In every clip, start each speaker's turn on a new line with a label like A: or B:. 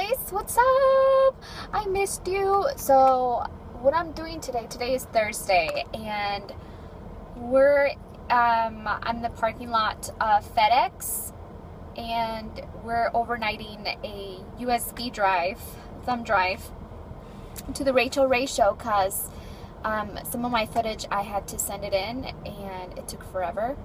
A: guys, what's up? I missed you. So what I'm doing today is Thursday, and I'm in the parking lot of FedEx, and we're overnighting a USB thumb drive to the Rachel Ray show, because some of my footage I had to send it in and it took forever.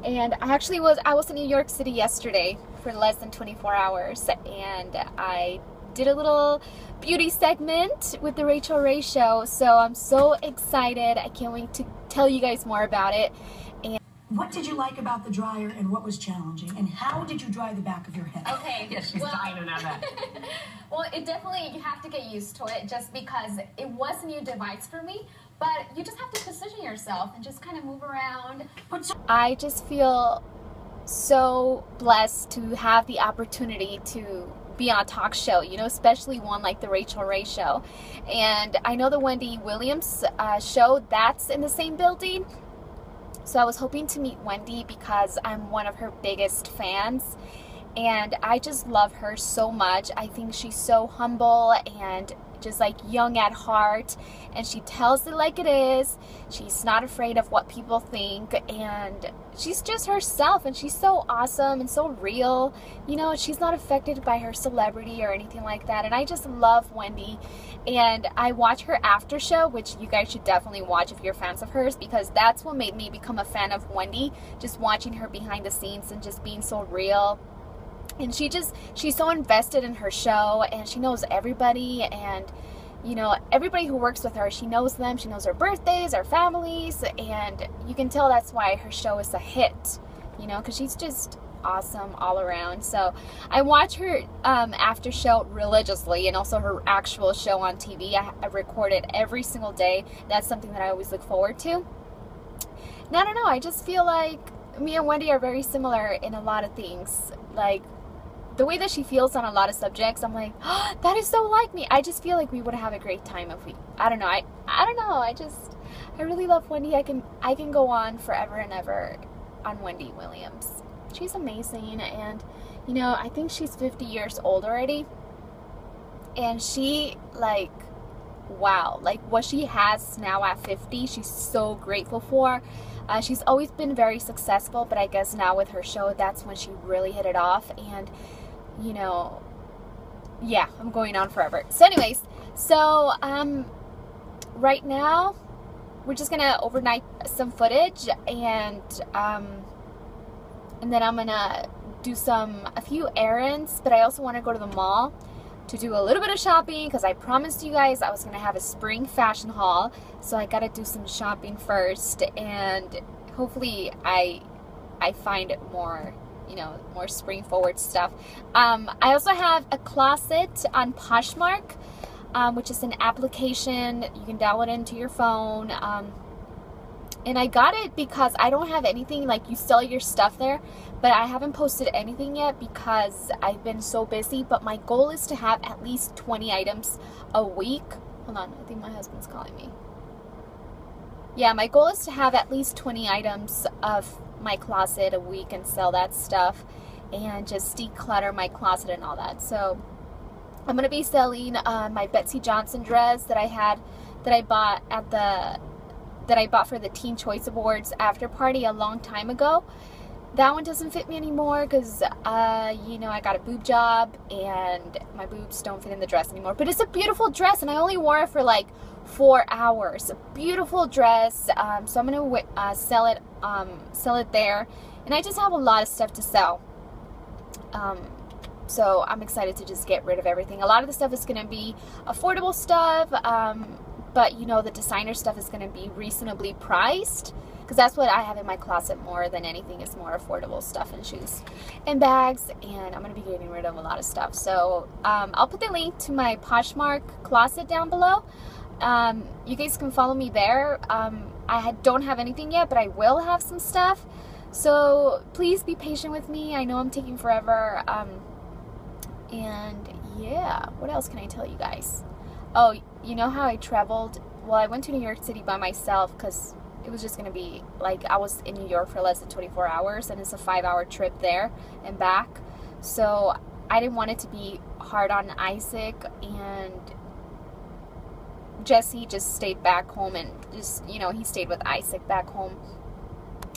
A: And I was in New York City yesterday for less than 24 hours, and I did a little beauty segment with the Rachel Ray show, so I'm so excited. I can't wait to tell you guys more about it. And
B: what did you like about the dryer, and what was challenging, and how did you dry the back of your head?
C: Okay.
B: Yes, she's dying to know that.
C: Well, it definitely, you have to get used to it, just because it was a new device for me, but you just have to position yourself and just kind of move around.
A: I just feel so blessed to have the opportunity to be on a talk show, you know, especially one like the Rachel Ray show. And I know the Wendy Williams show, that's in the same building. So I was hoping to meet Wendy because I'm one of her biggest fans, and I just love her so much. I think she's so humble and just like young at heart, and she tells it like it is. She's not afraid of what people think, and she's just herself, and she's so awesome and so real. You know, she's not affected by her celebrity or anything like that, and I just love Wendy. And I watch her after show, which you guys should definitely watch if you're fans of hers, because that's what made me become a fan of Wendy, just watching her behind the scenes and just being so real. And she's so invested in her show, and she knows everybody, and you know, everybody who works with her, she knows them. She knows their birthdays, their families, and you can tell that's why her show is a hit, you know, because she's just awesome all around. So I watch her after show religiously, and also her actual show on TV. I record it every single day. That's something that I always look forward to. And I don't know, I just feel like me and Wendy are very similar in a lot of things. Like, the way that she feels on a lot of subjects, I'm like, oh, that is so like me. I just feel like we would have a great time if we, I don't know, I don't know, I really love Wendy. I can go on forever and ever on Wendy Williams. She's amazing, and you know, I think she's 50 years old already, and she, like, wow, like what she has now at 50, she's so grateful for. She's always been very successful, but I guess now with her show, that's when she really hit it off. And you know, yeah, I'm going on forever. So anyways, so right now we're just gonna overnight some footage, and then I'm gonna do a few errands, but I also want to go to the mall to do a little bit of shopping, because I promised you guys I was gonna have a spring fashion haul, so I gotta do some shopping first, and hopefully I find more, you know, more spring forward stuff. I also have a closet on Poshmark, which is an application you can download into your phone, and I got it because I don't have anything, like, you sell your stuff there, but I haven't posted anything yet because I've been so busy. But my goal is to have at least 20 items a week. Hold on, I think my husband's calling me. Yeah, my goal is to have at least 20 items of my closet a week and sell that stuff and just declutter my closet and all that. So I'm going to be selling my Betsy Johnson dress that I bought for the Teen Choice Awards after party a long time ago. That one doesn't fit me anymore because, you know, I got a boob job and my boobs don't fit in the dress anymore. But it's a beautiful dress, and I only wore it for like 4 hours. A beautiful dress. So I'm gonna sell it there, and I just have a lot of stuff to sell. So I'm excited to just get rid of everything. A lot of the stuff is gonna be affordable stuff. But you know, the designer stuff is going to be reasonably priced, because that's what I have in my closet more than anything, is more affordable stuff and shoes and bags, and I'm going to be getting rid of a lot of stuff. So I'll put the link to my Poshmark closet down below. You guys can follow me there. I don't have anything yet, but I will have some stuff, so please be patient with me. I know I'm taking forever, and yeah, what else can I tell you guys? Oh, you know how I traveled? Well, I went to New York City by myself because it was just going to be, like, I was in New York for less than 24 hours, and it's a 5-hour trip there and back. So I didn't want it to be hard on Isaac, and Jesse just stayed back home, and just, you know, he stayed with Isaac back home.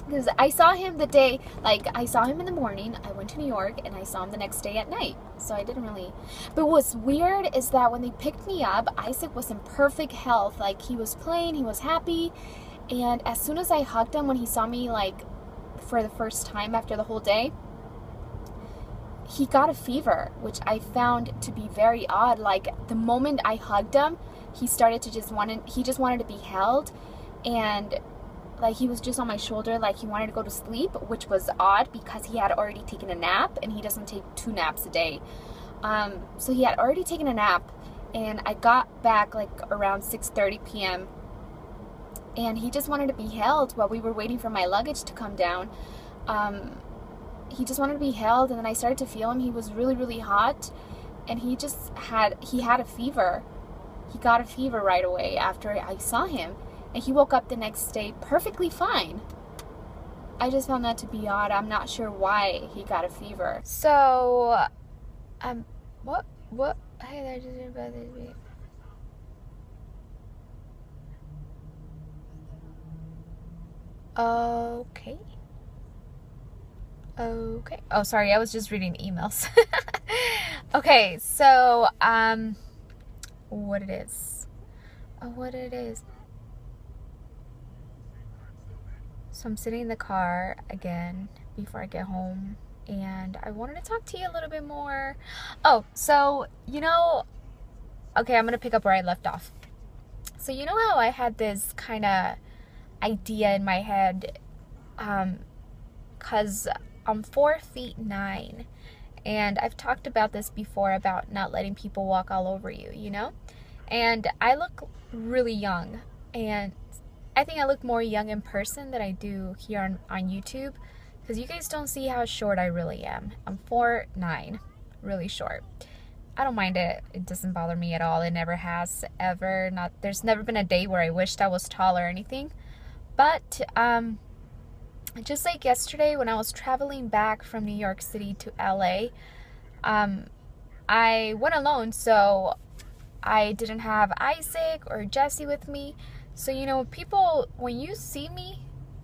A: Because I saw him the day, like, I saw him in the morning, I went to New York, and I saw him the next day at night. So I didn't really... But what's weird is that when they picked me up, Isaac was in perfect health. Like, he was playing, he was happy. And as soon as I hugged him, when he saw me, like, for the first time after the whole day, he got a fever, which I found to be very odd. Like, the moment I hugged him, he started to he just wanted to be held, and like, he was just on my shoulder, like he wanted to go to sleep, which was odd because he had already taken a nap, and he doesn't take 2 naps a day. So he had already taken a nap, and I got back like around 6:30 p.m. and he just wanted to be held while we were waiting for my luggage to come down. He just wanted to be held, and then I started to feel him. He was really, really hot, and he had a fever. He got a fever right away after I saw him, and he woke up the next day perfectly fine. I just found that to be odd. I'm not sure why he got a fever. So, what? Hey, there, just about this week. Okay. Oh, sorry, I was just reading emails. Okay, so, what it is. So I'm sitting in the car again before I get home, and I wanted to talk to you a little bit more. Oh, so, you know, okay, I'm going to pick up where I left off. So you know how I had this kind of idea in my head, because I'm 4'9", and I've talked about this before about not letting people walk all over you, you know? And I look really young, and I think I look more young in person than I do here on YouTube, because you guys don't see how short I really am. I'm 4'9", really short. I don't mind it. It doesn't bother me at all. It never has, ever. There's never been a day where I wished I was tall or anything. But just like yesterday when I was traveling back from New York City to LA, I went alone, so I didn't have Isaac or Jesse with me. So, you know, people, when you see me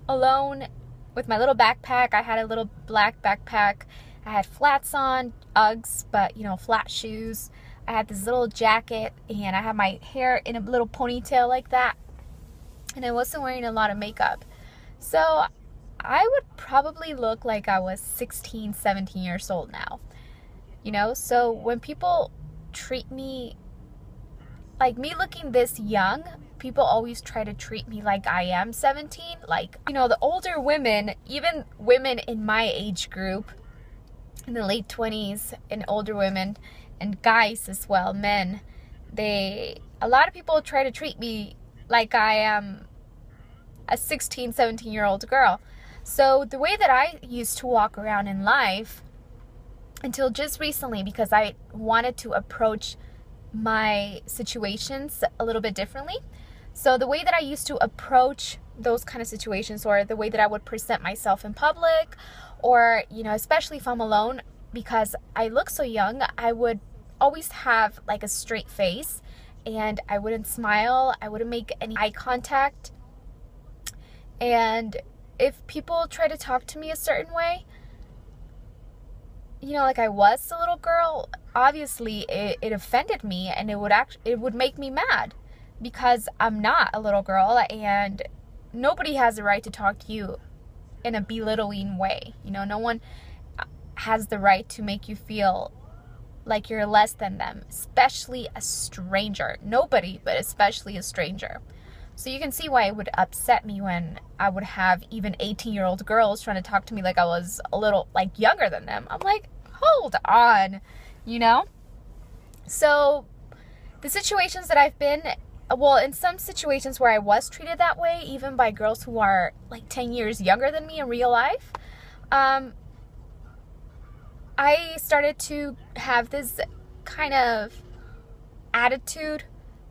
A: alone with my little backpack, I had a little black backpack. I had flats on, Uggs, but, you know, flat shoes. I had this little jacket, and I had my hair in a little ponytail like that. And I wasn't wearing a lot of makeup. So I would probably look like I was 16, 17 years old now. You know, so when people treat me, like me looking this young, people always try to treat me like I am 17. Like, you know, the older women, even women in my age group, in the late 20s, and older women, and guys as well, men, a lot of people try to treat me like I am a 16, 17-year-old girl. So the way that I used to walk around in life, until just recently, because I wanted to approach my situations a little bit differently. So the way that I used to approach those kind of situations, or the way that I would present myself in public, or, you know, especially if I'm alone, because I look so young, I would always have like a straight face, and I wouldn't smile, I wouldn't make any eye contact. And if people try to talk to me a certain way, you know, like I was a little girl, obviously it offended me, and it would make me mad, because I'm not a little girl, and nobody has the right to talk to you in a belittling way. You know, no one has the right to make you feel like you're less than them, especially a stranger. Nobody, but especially a stranger. So you can see why it would upset me when I would have even 18-year-old girls trying to talk to me like I was a little, like, younger than them. I'm like, hold on, you know? So the situations that I've been, well, in some situations where I was treated that way, even by girls who are like 10 years younger than me in real life, I started to have this kind of attitude.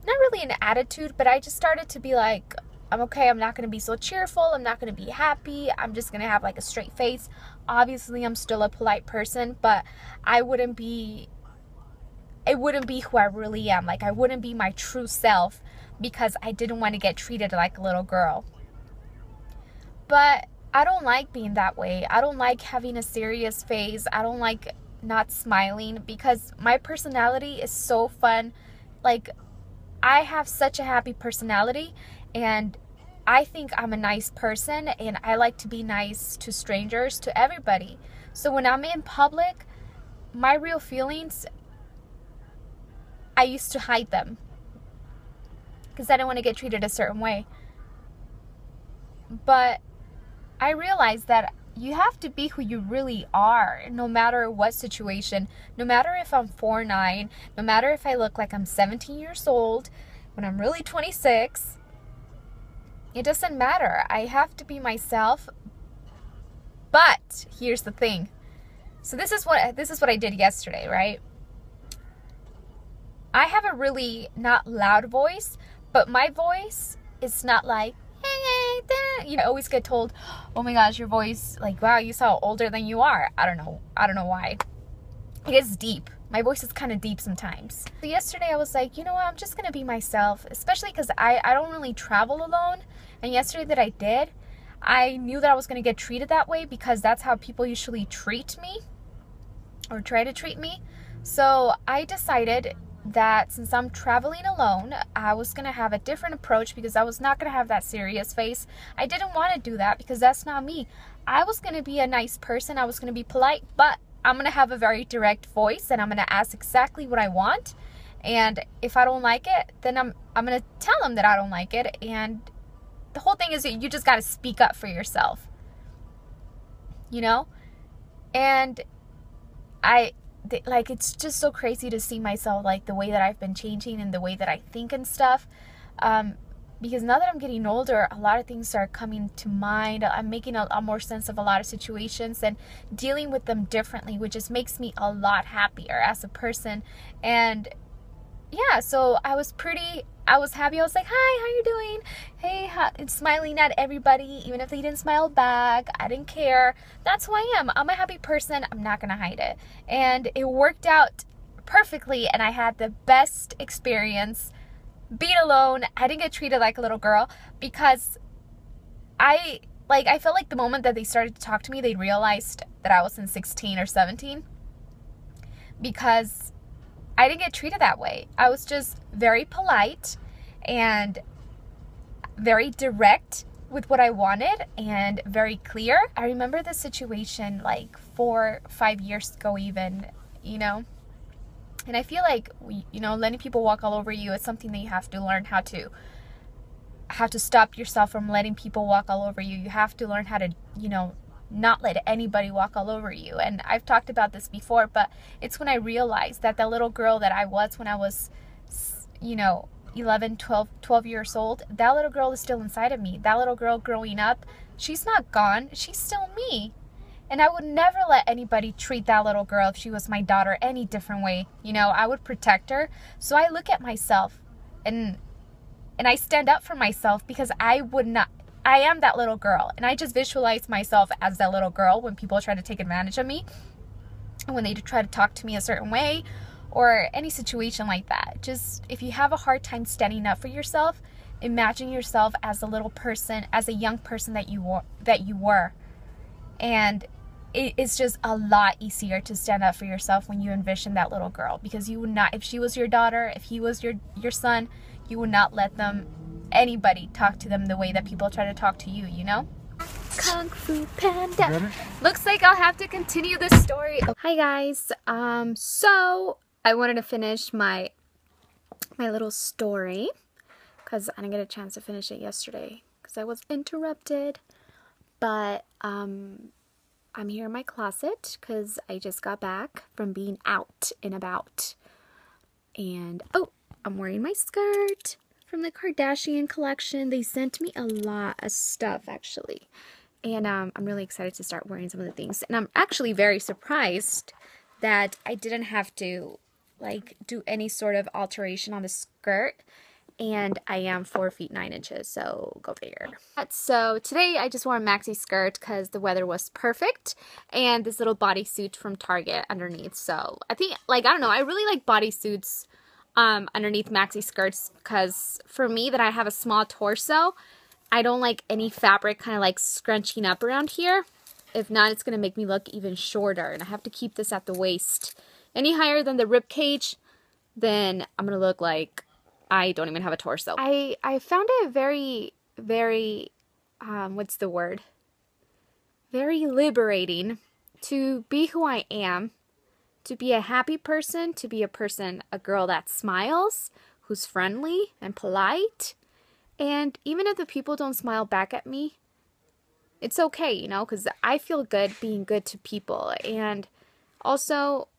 A: Not really an attitude, but I just started to be like, I'm okay, I'm not going to be so cheerful, I'm not going to be happy, I'm just going to have like a straight face. Obviously, I'm still a polite person, but I wouldn't be it wouldn't be who I really am. Like, I wouldn't be my true self because I didn't want to get treated like a little girl. But I don't like being that way. I don't like having a serious face. I don't like not smiling because my personality is so fun. Like, I have such a happy personality, and I think I'm a nice person, and I like to be nice to strangers, to everybody. So when I'm in public, my real feelings, I used to hide them because I didn't want to get treated a certain way. But I realized that you have to be who you really are, no matter what situation, no matter if I'm 4'9", no matter if I look like I'm 17 years old, when I'm really 26, it doesn't matter. I have to be myself. But here's the thing. So this is what I did yesterday, right? I have a really not loud voice, but my voice is not like, you know, I always get told, oh my gosh, your voice, like, wow, you sound older than you are. I don't know why. It is deep. My voice is kind of deep sometimes. So yesterday I was like, you know what, I'm just gonna be myself, especially because I don't really travel alone. And yesterday that I did, I knew that I was gonna get treated that way because that's how people usually treat me or try to treat me. So I decided that since I'm traveling alone, I was going to have a different approach because I was not going to have that serious face. I didn't want to do that because that's not me. I was going to be a nice person. I was going to be polite, but I'm going to have a very direct voice and I'm going to ask exactly what I want. And if I don't like it, then I'm going to tell them that I don't like it. And the whole thing is that you just got to speak up for yourself, you know? And like, it's just so crazy to see myself, like, the way that I've been changing and the way that I think and stuff. Because now that I'm getting older, a lot of things are coming to mind. I'm making a more sense of a lot of situations and dealing with them differently, which just makes me a lot happier as a person. And yeah, so I was happy. I was like, hi, how you doing? Hey, and smiling at everybody, even if they didn't smile back. I didn't care. That's who I am. I'm a happy person. I'm not gonna hide it. And it worked out perfectly, and I had the best experience being alone. I didn't get treated like a little girl because I felt like the moment that they started to talk to me, they realized that I wasn't 16 or 17 because I didn't get treated that way. I was just very polite and very direct with what I wanted and very clear. I remember the situation like 4 or 5 years ago even, you know. And I feel like, you know, letting people walk all over you is something that you have to learn how to stop yourself from letting people walk all over you. You have to learn how to, you know, not let anybody walk all over you. And I've talked about this before, but it's when I realized that the little girl that I was when I was, you know, 11, 12 years old, that little girl is still inside of me. That little girl growing up, she's not gone. She's still me. And I would never let anybody treat that little girl, if she was my daughter, any different way. You know, I would protect her. So I look at myself and I stand up for myself because I am that little girl, and I just visualize myself as that little girl when people try to take advantage of me and when they try to talk to me a certain way or any situation like that. Just, if you have a hard time standing up for yourself, imagine yourself as a little person, as a young person that you were. And it's just a lot easier to stand up for yourself when you envision that little girl, because you would not, if she was your daughter, if he was your son, you would not let anybody talk to them the way that people try to talk to you, you know? Kung Fu Panda. Looks like I'll have to continue this story. Hi guys. So I wanted to finish my little story because I didn't get a chance to finish it yesterday because I was interrupted. But I'm here in my closet because I just got back from being out and about. And oh, I'm wearing my skirt from the Kardashian collection. They sent me a lot of stuff actually. And I'm really excited to start wearing some of the things. And I'm actually very surprised that I didn't have to like do any sort of alteration on the skirt. and I am 4 feet 9 inches, so go figure. So today I just wore a maxi skirt because the weather was perfect, and this little bodysuit from Target underneath. So I think, like, I don't know, I really like bodysuits underneath maxi skirts because for me, that I have a small torso, I don't like any fabric kind of like scrunching up around here. If not, it's going to make me look even shorter, and I have to keep this at the waist. Any higher than the rib cage, then I'm going to look like I don't even have a torso. I found it very, very, what's the word? Very liberating to be who I am, to be a happy person, to be a girl that smiles, who's friendly and polite. And even if the people don't smile back at me, it's okay, you know, because I feel good being good to people. And also,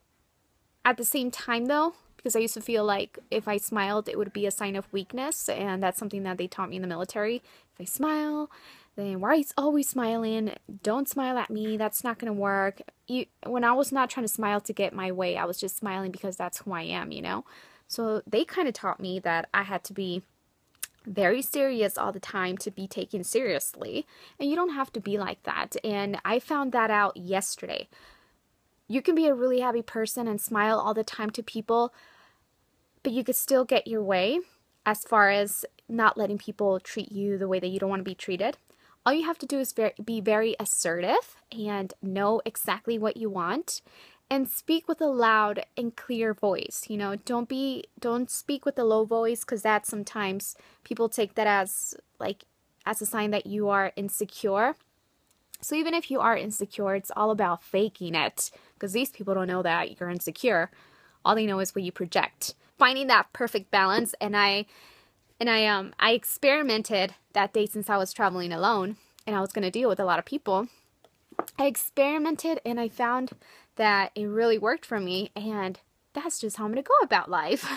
A: at the same time though, because I used to feel like if I smiled, it would be a sign of weakness. And that's something that they taught me in the military. If I smile, then why are you always smiling? Don't smile at me. That's not going to work. When I was not trying to smile to get my way, I was just smiling because that's who I am, you know? So they kind of taught me that I had to be very serious all the time to be taken seriously, and you don't have to be like that. And I found that out yesterday. You can be a really happy person and smile all the time to people, but you could still get your way as far as not letting people treat you the way that you don't want to be treated. All you have to do is be very assertive and know exactly what you want, and speak with a loud and clear voice. You know, don't speak with a low voice, because that sometimes people take that as a sign that you are insecure. So even if you are insecure, it's all about faking it, because these people don't know that you're insecure. All they know is what you project. Finding that perfect balance, and I experimented that day since I was traveling alone and I was going to deal with a lot of people. I experimented and I found that it really worked for me, and that's just how I'm going to go about life.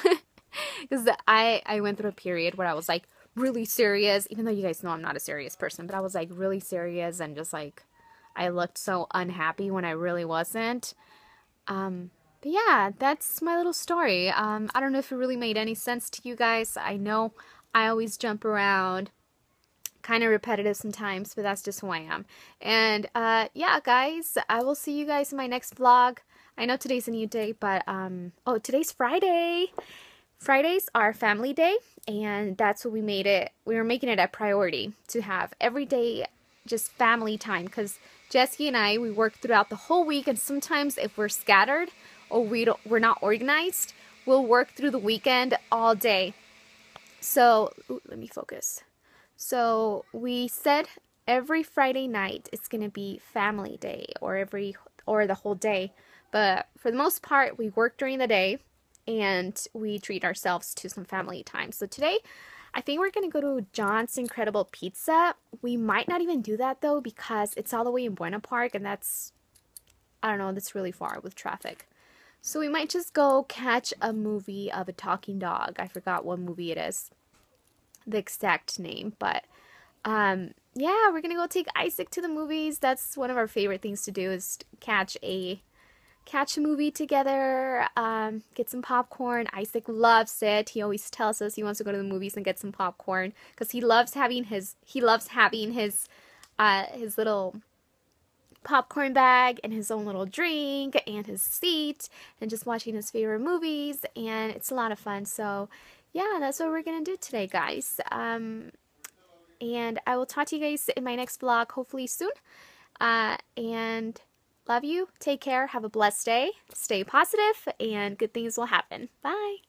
A: Because I went through a period where I was like really serious, even though you guys know I'm not a serious person, but I was like really serious and just like I looked so unhappy when I really wasn't. But yeah, that's my little story. I don't know if it really made any sense to you guys. I know I always jump around, kind of repetitive sometimes, but that's just who I am. And yeah, guys, I will see you guys in my next vlog. I know today's a new day, but oh, today's Friday. Fridays are family day, and that's what we made it. We were making it a priority to have every day just family time, because Jessie and I, we work throughout the whole week, and sometimes if we're scattered or we're not organized, we'll work through the weekend all day. So let me focus. So we said every Friday night it's gonna be family day, or the whole day. But for the most part, we work during the day and we treat ourselves to some family time. So today, I think we're gonna go to John's Incredible Pizza. We might not even do that though, because it's all the way in Buena Park, and that's, I don't know, that's really far with traffic. So we might just go catch a movie of a talking dog. I forgot what movie it is, the exact name, but yeah, we're gonna go take Isaac to the movies. That's one of our favorite things to do, is catch a movie together, get some popcorn. Isaac loves it. He always tells us he wants to go to the movies and get some popcorn, because he loves having his little popcorn bag and his own little drink and his seat and just watching his favorite movies, and it's a lot of fun. So yeah, that's what we're gonna do today, guys. And I will talk to you guys in my next vlog, hopefully soon. And love you. Take care. Have a blessed day. Stay positive, and good things will happen. Bye.